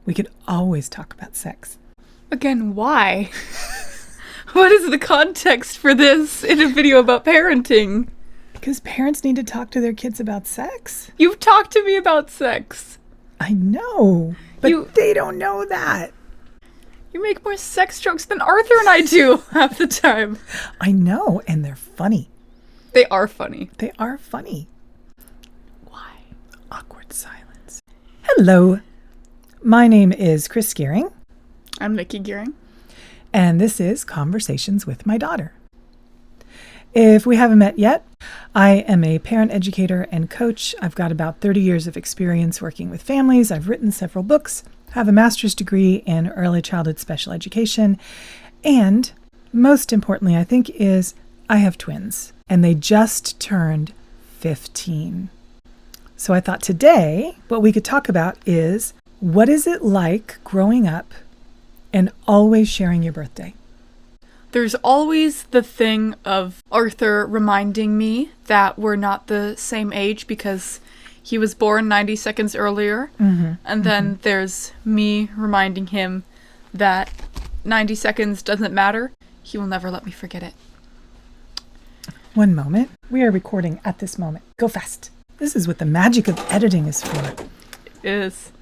We could always talk about sex. Again, why? What is the context for this in a video about parenting? Because parents need to talk to their kids about sex. You've talked to me about sex. I know, but they don't know that. You make more sex jokes than Arthur and I do half the time. I know, and they're funny. They are funny. They are funny. Why? Awkward silence. Hello. My name is Chris Gearing. I'm Nikki Gearing. And this is Conversations with My Daughter. If we haven't met yet, I am a parent educator and coach. I've got about 30 years of experience working with families. I've written several books, have a master's degree in early childhood special education, and most importantly, I think, is I have twins, and they just turned 15. So I thought today what we could talk about is, what is it like growing up and always sharing your birthday? There's always the thing of Arthur reminding me that we're not the same age because he was born 90 seconds earlier. And then there's me reminding him that 90 seconds doesn't matter. He will never let me forget it. One moment. We are recording at this moment. Go fast. This is what the magic of editing is for. It is.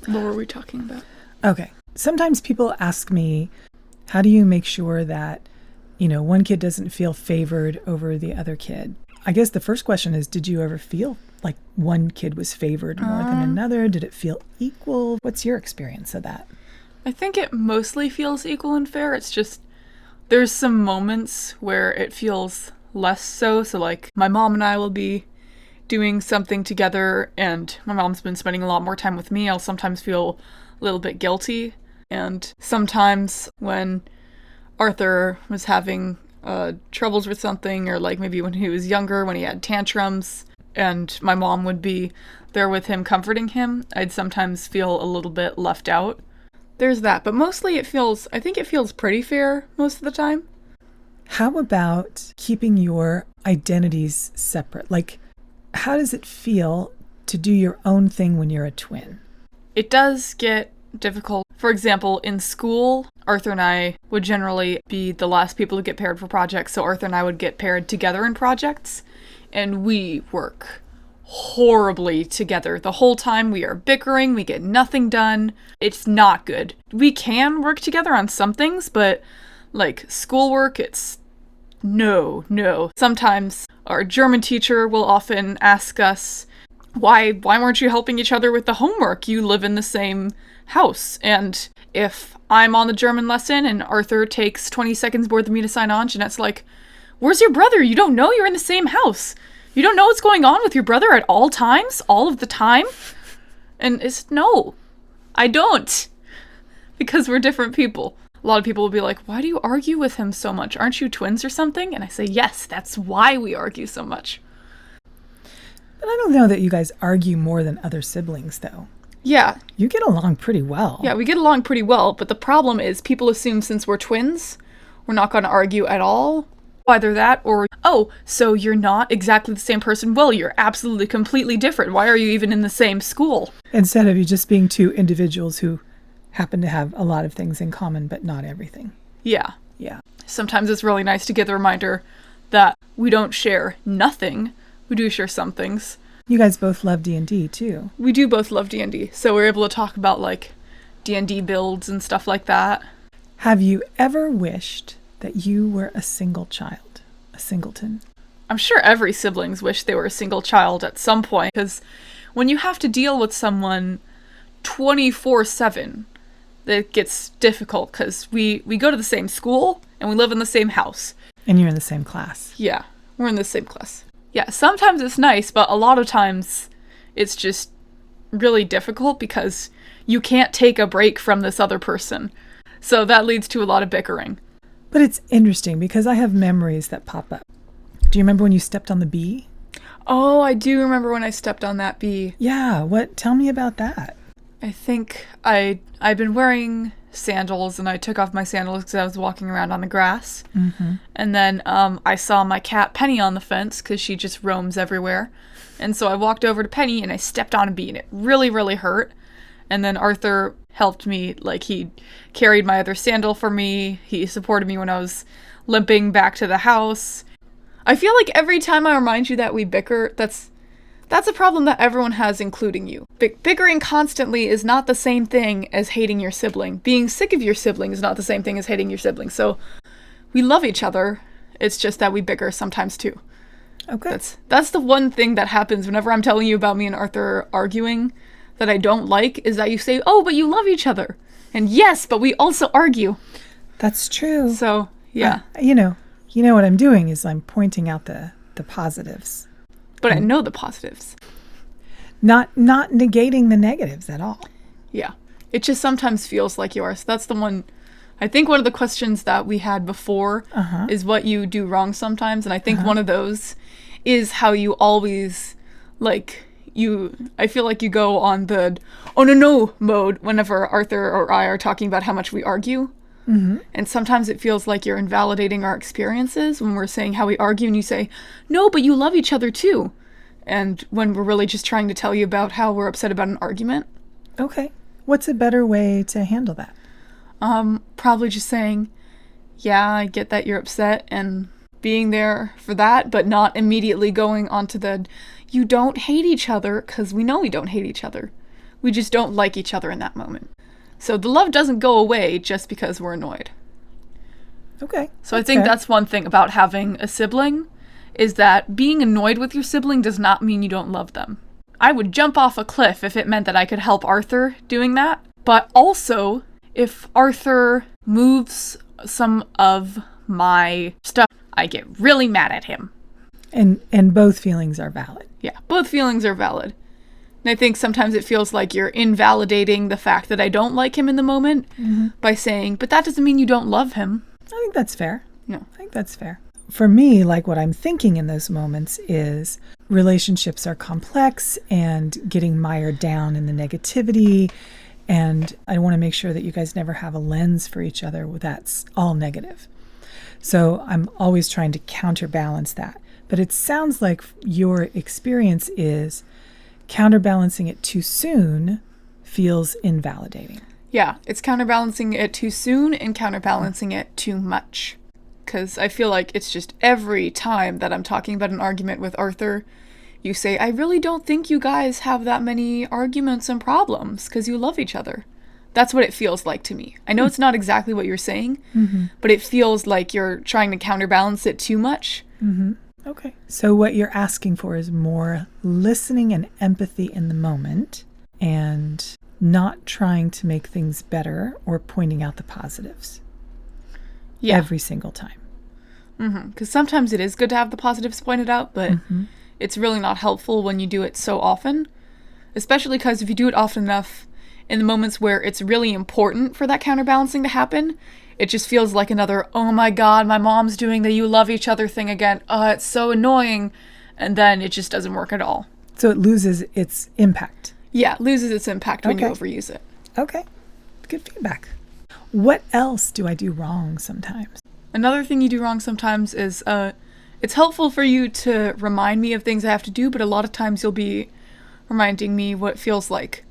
What were we talking about? Okay. Sometimes people ask me, how do you make sure that, one kid doesn't feel favored over the other kid? I guess the first question is, did you ever feel like one kid was favored more than another? Did it feel equal? What's your experience of that? I think it mostly feels equal and fair. It's just, there's some moments where it feels less so. So like my mom and I will be doing something together and my mom's been spending a lot more time with me. I'll sometimes feel a little bit guilty. And sometimes when Arthur was having troubles with something, or like maybe when he was younger, when he had tantrums, and my mom would be there with him comforting him, I'd sometimes feel a little bit left out. There's that, but mostly I think it feels pretty fair most of the time. How about keeping your identities separate? Like, how does it feel to do your own thing when you're a twin? It does get difficult. For example, in school, Arthur and I would generally be the last people to get paired for projects, so Arthur and I would get paired together in projects, and we work horribly together. The whole time we are bickering, we get nothing done. It's not good. We can work together on some things, but like schoolwork, it's no. Sometimes our German teacher will often ask us, why weren't you helping each other with the homework? You live in the same house. And if I'm on the German lesson and Arthur takes 20 seconds more than me to sign on, Jeanette's like, where's your brother? You don't know you're in the same house. You don't know what's going on with your brother at all times, all of the time? And it's, no, I don't. Because we're different people. A lot of people will be like, why do you argue with him so much? Aren't you twins or something? And I say, yes, that's why we argue so much. But I don't know that you guys argue more than other siblings, though. Yeah. You get along pretty well. Yeah, we get along pretty well, but the problem is people assume since we're twins, we're not going to argue at all. Either that or, oh, so you're not exactly the same person? Well, you're absolutely completely different. Why are you even in the same school? Instead of you just being two individuals who happen to have a lot of things in common, but not everything. Yeah. Yeah. Sometimes it's really nice to get the reminder that we don't share nothing. We do share some things. You guys both love D&D, too. We do both love D&D, so we're able to talk about, like, D&D builds and stuff like that. Have you ever wished that you were a single child, a singleton? I'm sure every siblings wish they were a single child at some point, because when you have to deal with someone 24/7, it gets difficult, because we go to the same school, and we live in the same house. And you're in the same class. Yeah, we're in the same class. Yeah, sometimes it's nice, but a lot of times it's just really difficult because you can't take a break from this other person. So that leads to a lot of bickering. But it's interesting because I have memories that pop up. Do you remember when you stepped on the bee? Oh, I do remember when I stepped on that bee. Yeah, tell me about that. I think I'd been wearing sandals and I took off my sandals because I was walking around on the grass. And then I saw my cat Penny on the fence because she just roams everywhere. And so I walked over to Penny and I stepped on a bee and it really, really hurt. And then Arthur helped me, like he carried my other sandal for me. He supported me when I was limping back to the house. I feel like every time I remind you that we bicker, that's a problem that everyone has, including you. Bickering constantly is not the same thing as hating your sibling. Being sick of your sibling is not the same thing as hating your sibling. So we love each other. It's just that we bicker sometimes too. Okay. That's the one thing that happens whenever I'm telling you about me and Arthur arguing that I don't like, is that you say, oh, but you love each other. And yes, but we also argue. That's true. So, yeah. You know what I'm doing is I'm pointing out the positives. But I know the positives. Not negating the negatives at all. Yeah. It just sometimes feels like yours. That's the one. I think one of the questions that we had before is what you do wrong sometimes. And I think one of those is how you always, like, I feel like you go on the, oh no mode whenever Arthur or I are talking about how much we argue. Mm-hmm. And sometimes it feels like you're invalidating our experiences when we're saying how we argue, and you say, no, but you love each other too. And when we're really just trying to tell you about how we're upset about an argument. Okay. What's a better way to handle that? Probably just saying, yeah, I get that you're upset, and being there for that, but not immediately going onto the, you don't hate each other, because we know we don't hate each other. We just don't like each other in that moment. So the love doesn't go away just because we're annoyed. Okay. So I think that's one thing about having a sibling, is that being annoyed with your sibling does not mean you don't love them. I would jump off a cliff if it meant that I could help Arthur doing that. But also, if Arthur moves some of my stuff, I get really mad at him. And both feelings are valid. Yeah, both feelings are valid. And I think sometimes it feels like you're invalidating the fact that I don't like him in the moment by saying, but that doesn't mean you don't love him. I think that's fair. No. I think that's fair. For me, like what I'm thinking in those moments is relationships are complex and getting mired down in the negativity. And I want to make sure that you guys never have a lens for each other that's all negative. So I'm always trying to counterbalance that. But it sounds like your experience is counterbalancing it too soon feels invalidating. Yeah, it's counterbalancing it too soon and counterbalancing it too much. Because I feel like it's just every time that I'm talking about an argument with Arthur, you say, I really don't think you guys have that many arguments and problems because you love each other. That's what it feels like to me. I know it's not exactly what you're saying, but it feels like you're trying to counterbalance it too much. Okay. So what you're asking for is more listening and empathy in the moment and not trying to make things better or pointing out the positives. Yeah. Every single time. Because sometimes it is good to have the positives pointed out, but it's really not helpful when you do it so often. Especially because if you do it often enough in the moments where it's really important for that counterbalancing to happen, it just feels like another, oh my god, my mom's doing the you love each other thing again. Oh, it's so annoying. And then it just doesn't work at all. So it loses its impact. Yeah, it loses its impact when you overuse it. Okay. Good feedback. What else do I do wrong sometimes? Another thing you do wrong sometimes is it's helpful for you to remind me of things I have to do, but a lot of times you'll be reminding me what feels like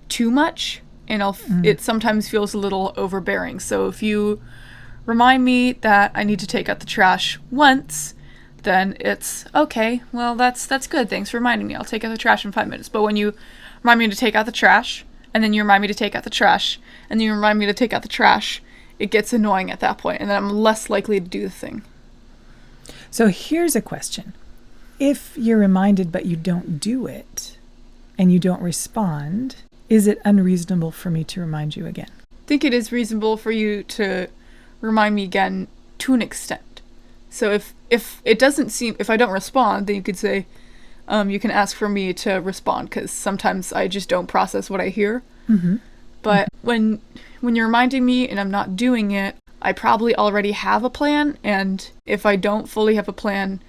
too much, and it sometimes feels a little overbearing. So if you remind me that I need to take out the trash once, then it's okay, well, that's good. Thanks for reminding me. I'll take out the trash in 5 minutes. But when you remind me to take out the trash, and then you remind me to take out the trash, and then you remind me to take out the trash, it gets annoying at that point, and then I'm less likely to do the thing. So here's a question. If you're reminded but you don't do it, and you don't respond, is it unreasonable for me to remind you again? I think it is reasonable for you to remind me again to an extent. So if it doesn't seem, if I don't respond, then you could say, you can ask for me to respond, because sometimes I just don't process what I hear. But when you're reminding me and I'm not doing it, I probably already have a plan. And if I don't fully have a plan,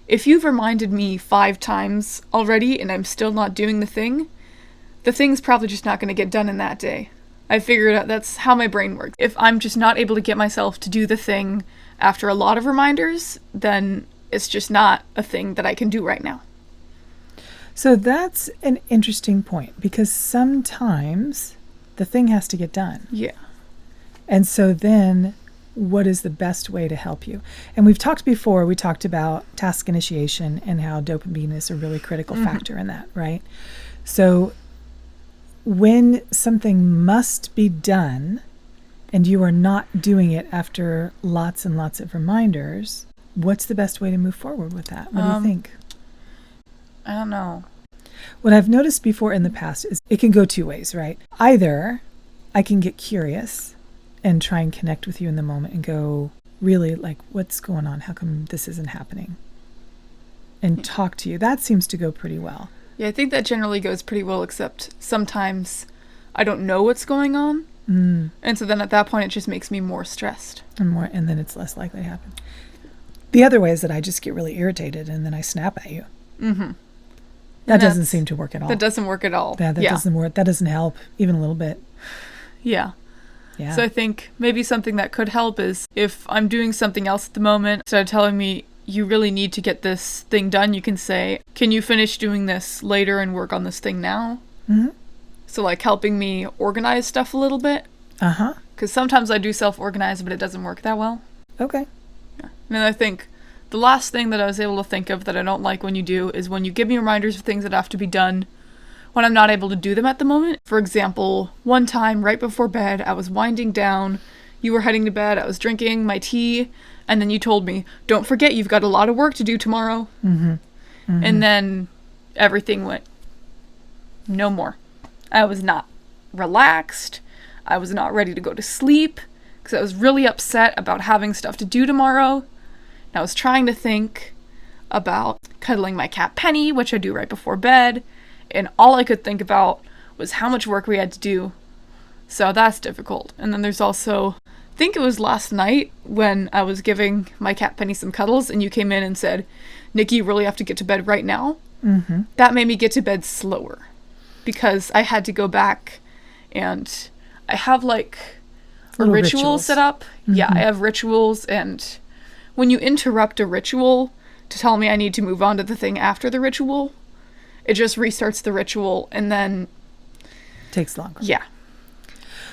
if you've reminded me 5 times already and I'm still not doing the thing's probably just not going to get done in that day. I figured out that's how my brain works. If I'm just not able to get myself to do the thing after a lot of reminders, then it's just not a thing that I can do right now. So that's an interesting point, because sometimes the thing has to get done. Yeah. And so then what is the best way to help you? And we talked about task initiation and how dopamine is a really critical factor in that, right? So when something must be done and you are not doing it after lots and lots of reminders, what's the best way to move forward with that? What do you think? I don't know. What I've noticed before in the past is it can go two ways, right? Either I can get curious and try and connect with you in the moment and go, really, like, what's going on? How come this isn't happening? And talk to you. That seems to go pretty well. Yeah, I think that generally goes pretty well, except sometimes I don't know what's going on. And so then at that point, it just makes me more stressed. And then it's less likely to happen. The other way is that I just get really irritated and then I snap at you. That doesn't seem to work at all. That doesn't work at all. That doesn't work. That doesn't help even a little bit. Yeah. Yeah. So I think maybe something that could help is if I'm doing something else at the moment, instead of telling me you really need to get this thing done, you can say, can you finish doing this later and work on this thing now? So like helping me organize stuff a little bit. Because sometimes I do self-organize, but it doesn't work that well. Okay. Yeah. And then I think the last thing that I was able to think of that I don't like when you do is when you give me reminders of things that have to be done when I'm not able to do them at the moment. For example, one time right before bed, I was winding down, you were heading to bed, I was drinking my tea, and then you told me, don't forget you've got a lot of work to do tomorrow. And then everything went no more. I was not relaxed. I was not ready to go to sleep because I was really upset about having stuff to do tomorrow. And I was trying to think about cuddling my cat Penny, which I do right before bed. And all I could think about was how much work we had to do. So that's difficult. And then there's also, I think it was last night when I was giving my cat Penny some cuddles and you came in and said, Nikki, you really have to get to bed right now. That made me get to bed slower because I had to go back and I have like a ritual set up. Yeah, I have rituals, and when you interrupt a ritual to tell me I need to move on to the thing after the ritual, it just restarts the ritual and then takes longer. Yeah.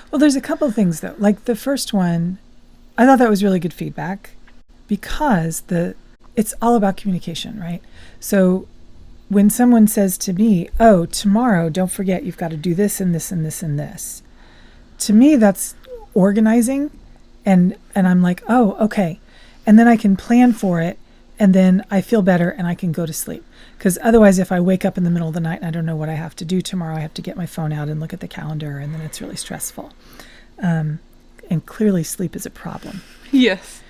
Well, there's a couple of things though. Like the first one, I thought that was really good feedback because it's all about communication, right? So when someone says to me, oh, tomorrow, don't forget you've got to do this and this and this and this. To me, that's organizing. And I'm like, oh, okay. And then I can plan for it. And then I feel better and I can go to sleep. Because otherwise, if I wake up in the middle of the night and I don't know what I have to do tomorrow, I have to get my phone out and look at the calendar. And then it's really stressful. And clearly sleep is a problem. Yes.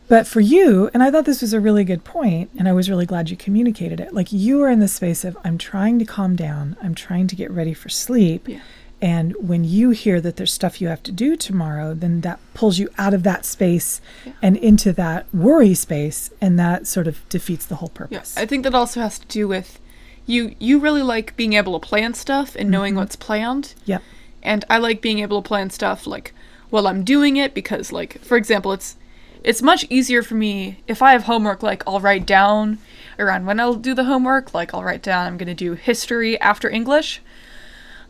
But for you, and I thought this was a really good point, and I was really glad you communicated it. Like you are in the space of, I'm trying to calm down. I'm trying to get ready for sleep. Yeah. And when you hear that there's stuff you have to do tomorrow, then that pulls you out of that space and into that worry space. And that sort of defeats the whole purpose. Yeah. I think that also has to do with you really like being able to plan stuff and knowing what's planned. Yep. And I like being able to plan stuff like while I'm doing it because, like, for example, it's much easier for me if I have homework, like I'll write down around when I'll do the homework, like I'll write down I'm going to do history after English.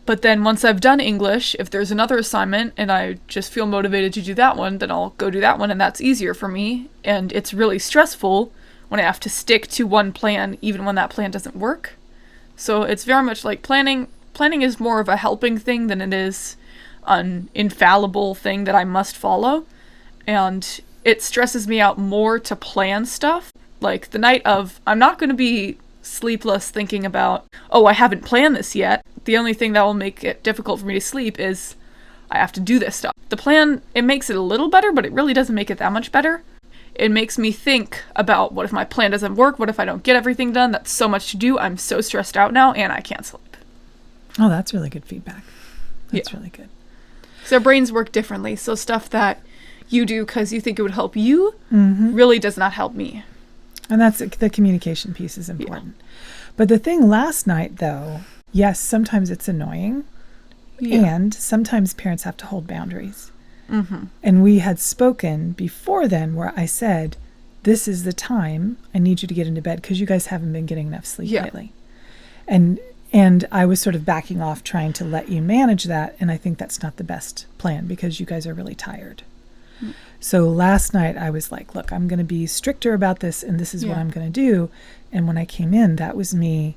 But then once I've done English, if there's another assignment and I just feel motivated to do that one, then I'll go do that one and that's easier for me. And it's really stressful when I have to stick to one plan even when that plan doesn't work. So it's very much like planning is more of a helping thing than it is an infallible thing that I must follow. And it stresses me out more to plan stuff. Like the night of, I'm not going to be sleepless thinking about, oh, I haven't planned this yet. The only thing that will make it difficult for me to sleep is I have to do this stuff. The plan, it makes it a little better, but it really doesn't make it that much better. It makes me think about what if my plan doesn't work? What if I don't get everything done? That's so much to do. I'm so stressed out now and I can't sleep. Oh, that's really good feedback. That's really good. So brains work differently. So stuff that you do because you think it would help you really does not help me. And that's the communication piece is important. Yeah. But the thing last night, though, yes, sometimes it's annoying. Yeah. And sometimes parents have to hold boundaries. And we had spoken before then where I said, this is the time I need you to get into bed because you guys haven't been getting enough sleep lately. And I was sort of backing off trying to let you manage that. And I think that's not the best plan because you guys are really tired. So last night I was like, look, I'm going to be stricter about this and this is what I'm going to do. And when I came in, that was me.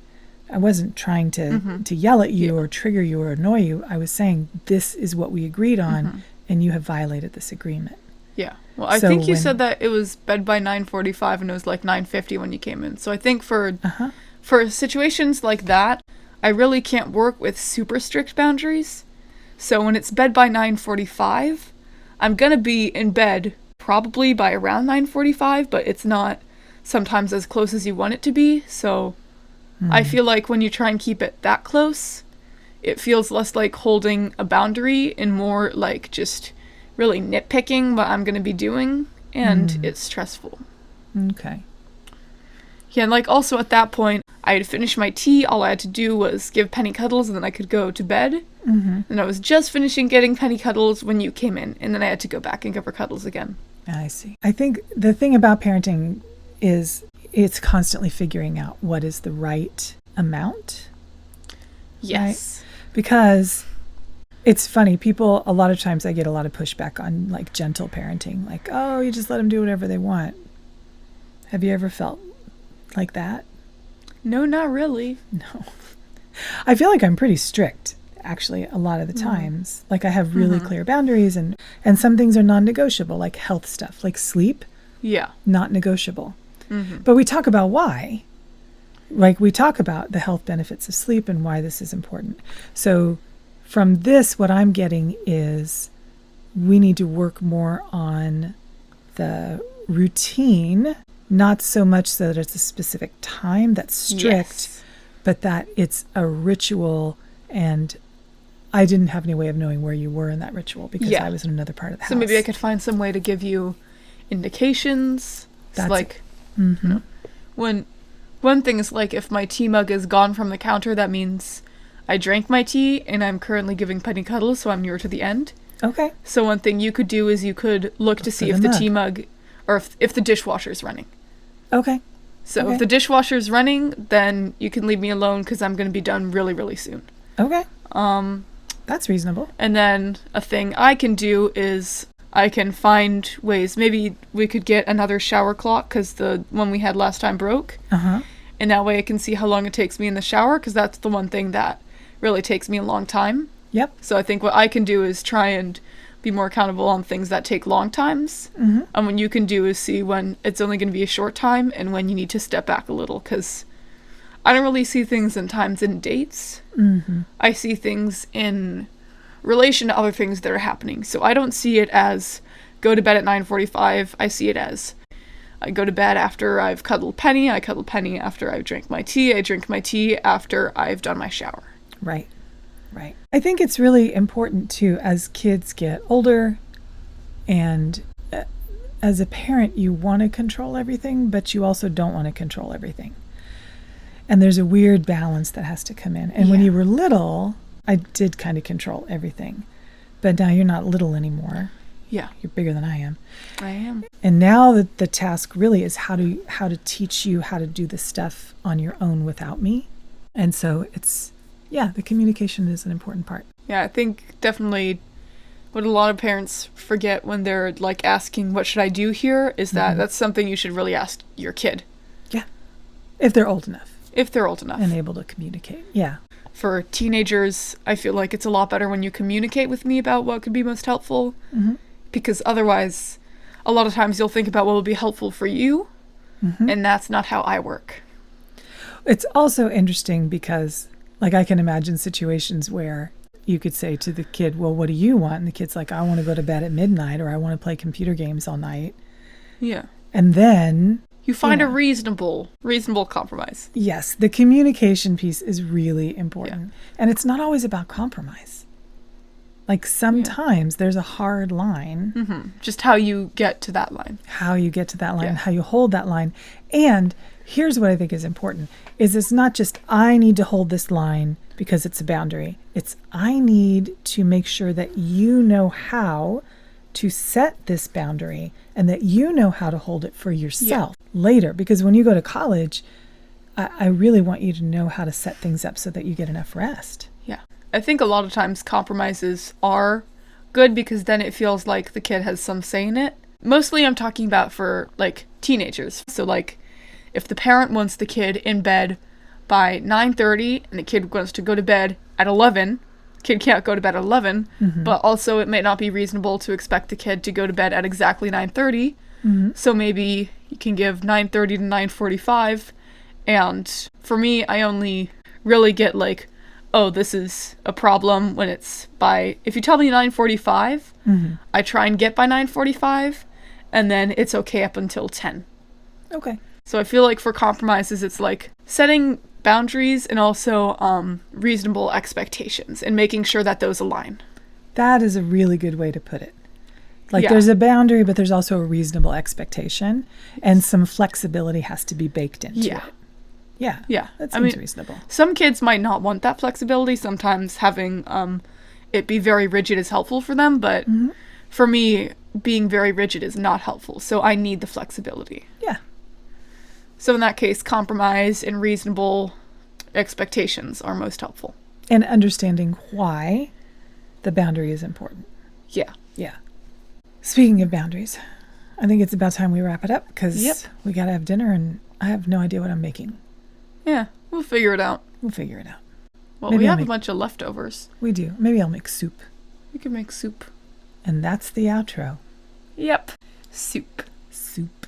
I wasn't trying to yell at you or trigger you or annoy you. I was saying, this is what we agreed on and you have violated this agreement. Yeah. Well, I think you said that it was bed by 9:45 and it was like 9:50 when you came in. So I think for situations like that, I really can't work with super strict boundaries. So when it's bed by 9:45, I'm going to be in bed probably by around 9:45, but it's not sometimes as close as you want it to be. So I feel like when you try and keep it that close, it feels less like holding a boundary and more like just really nitpicking what I'm going to be doing, and it's stressful. Okay. Yeah, and like also at that point, I had finished my tea. All I had to do was give Penny cuddles, and then I could go to bed. And I was just finishing getting Penny cuddles when you came in, and then I had to go back and give her cuddles again. I see. I think the thing about parenting is it's constantly figuring out what is the right amount. Yes. Right? Because it's funny, a lot of times I get a lot of pushback on like gentle parenting, like, oh, you just let them do whatever they want. Have you ever felt like that? No, not really. No. I feel like I'm pretty strict, actually, a lot of the times. Like I have really clear boundaries and some things are non-negotiable, like health stuff, like sleep. Yeah. Not negotiable. But we talk about why. Like we talk about the health benefits of sleep and why this is important. So from this, what I'm getting is we need to work more on the routine, not so much so that it's a specific time that's strict, but that it's a ritual, and I didn't have any way of knowing where you were in that ritual because I was in another part of the house. So maybe I could find some way to give you indications. That's like, you know, one thing is like if my tea mug is gone from the counter, that means I drank my tea and I'm currently giving Penny cuddles, so I'm near to the end. Okay. So one thing you could do is you could look to see if the tea mug, or if the dishwasher's running. Okay. So if the dishwasher's running, then you can leave me alone because I'm going to be done really, really soon. Okay. That's reasonable. And then a thing I can do is I can find ways. Maybe we could get another shower clock because the one we had last time broke. And that way I can see how long it takes me in the shower, because that's the one thing that really takes me a long time. Yep. So I think what I can do is try and be more accountable on things that take long times. And what you can do is see when it's only going to be a short time and when you need to step back a little, because I don't really see things in times and dates. I see things in relation to other things that are happening. So I don't see it as go to bed at 9:45. I see it as I go to bed after I've cuddled Penny. I cuddle Penny after I've drank my tea. I drink my tea after I've done my shower. Right. Right. I think it's really important too, as kids get older and as a parent, you want to control everything, but you also don't want to control everything. And there's a weird balance that has to come in. And when you were little, I did kind of control everything. But now you're not little anymore. Yeah. You're bigger than I am. I am. And now the task really is how to teach you how to do this stuff on your own without me. And so it's, the communication is an important part. Yeah, I think definitely what a lot of parents forget when they're like asking, what should I do here, is that that's something you should really ask your kid. Yeah. If they're old enough. If they're old enough. And able to communicate. Yeah. For teenagers, I feel like it's a lot better when you communicate with me about what could be most helpful. Because otherwise, a lot of times you'll think about what will be helpful for you, and that's not how I work. It's also interesting because, like, I can imagine situations where you could say to the kid, well, what do you want? And the kid's like, I want to go to bed at midnight, or I want to play computer games all night. Yeah. And then you find a reasonable compromise. Yes, the communication piece is really important. And it's not always about compromise. Like sometimes there's a hard line. Just how you get to that line. How you get to that line, how you hold that line. And here's what I think is important, is it's not just I need to hold this line because it's a boundary. It's I need to make sure that you know how to set this boundary and that you know how to hold it for yourself later. Because when you go to college, I really want you to know how to set things up so that you get enough rest. Yeah. I think a lot of times compromises are good because then it feels like the kid has some say in it. Mostly I'm talking about for like teenagers. So like if the parent wants the kid in bed by 9:30 and the kid wants to go to bed at 11, the kid can't go to bed at 11, but also it may not be reasonable to expect the kid to go to bed at exactly 9:30. So maybe you can give 9:30 to 9:45. And for me, I only really get like, oh, this is a problem when it's by, if you tell me 9:45, I try and get by 9:45, and then it's okay up until 10. Okay. So I feel like for compromises, it's like setting boundaries and also reasonable expectations and making sure that those align. That is a really good way to put it. Like Yeah. there's a boundary, but there's also a reasonable expectation, and some flexibility has to be baked into Yeah. it. Yeah. Yeah. That I seems mean, reasonable. some kids might not want that flexibility. Sometimes having it be very rigid is helpful for them, but for me, being very rigid is not helpful. So I need the flexibility. Yeah. So in that case, compromise and reasonable expectations are most helpful. And understanding why the boundary is important. Yeah. Yeah. Speaking of boundaries, I think it's about time we wrap it up because Yep. we got to have dinner and I have no idea what I'm making. Yeah, we'll figure it out. We'll figure it out. Well, Maybe we I'll have make- a bunch of leftovers. We do. Maybe I'll make soup. We can make soup. And that's the outro. Yep. Soup. Soup.